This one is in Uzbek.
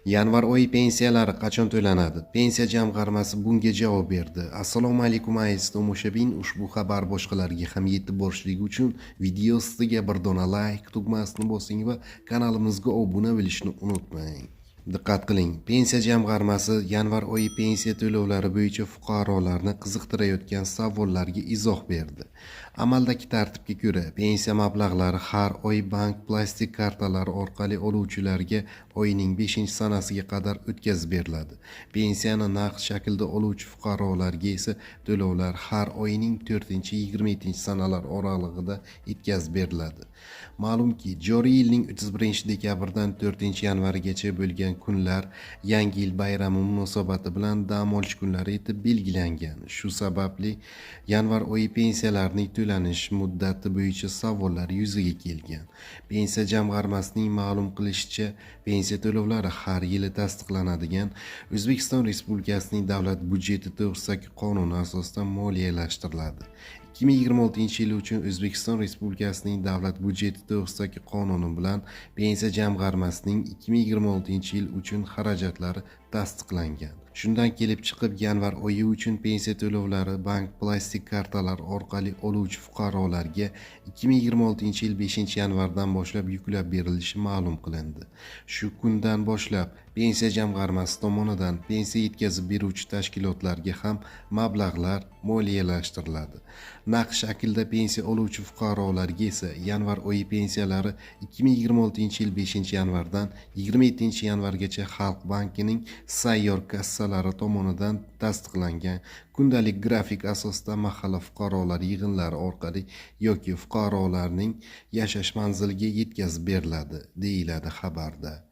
Yanvar oyi pensiyalari qachon to'lanadi? Pensiya jamg'armasi bunga javob berdi. Assalomu alaykum aziz tomoshabin, ushbu xabar boshqalarga ham yetib borishligi uchun video ostiga bir dona like tugmasini bosing va kanalimizga obuna bo'lishni unutmang. Diqqat qiling, pensiya jamg'armasi yanvar oyi pensiya to'lovlari bo'yicha fuqarolarni qiziqtirayotgan savollarga izoh berdi. Amaldagi tartibga ko'ra, pensiya mablag'lari har oy bank plastik kartalari orqali oluvchilarga oyning 5-sanasiga qadar o'tkazib beriladi. Pensiyani naqd shaklda oluvchi fuqarolarga esa to'lovlar har oyning 4-27-sanalar oralig'ida yetkazib beriladi. Ma'lumki, joriy yilning 31-dekabrdan 4-yanvargacha bo'lgan kunlar Yangi yil bayrami munosabati bilan dam olish kunlari etib belgilangan. Shu sababli yanvar oyi pensiyalarining to'lanish muddati bo'yicha savollar yuzaga kelgan. Pensiya jamg'armasining ma'lum qilishicha, pensiya to'lovlari har yili tasdiqlanadigan O'zbekiston Respublikasining davlat budjeti to'g'risidagi qonuni asosida moliyalashtiriladi. 2026-yil uchun O'zbekiston Respublikasining davlat budjeti to'g'risidagi qonuni bilan pensiya jamg'armasining 2026-yil uchun xarajatlari tasdiqlangan. Shundan kelib chiqib, yanvar oyi uchun pensiya to'lovlari bank plastik kartalar orqali oluvchi fuqarolarga 2026-yil 5-yanvardan boshlab yuklab berilishi ma'lum qilindi. Shu kundan boshlab pensiya jamg'armasi tomonidan pensiya yetkazib beruvchi tashkilotlarga ham mablag'lar moliyalashtiriladi. Naqd shaklda pensiya oluvchi fuqarolarga esa yanvar oyi pensiyalari 2026-yil 5-yanvardan 27-yanvargacha Xalq bankining sayyor kassalari tomonidan tasdiqlangan kundalik grafik asosida mahalla fuqarolar yig'inlari orqali yoki fuqarolarning yashash manziliga yetkazib beriladi, deyiladi xabarda.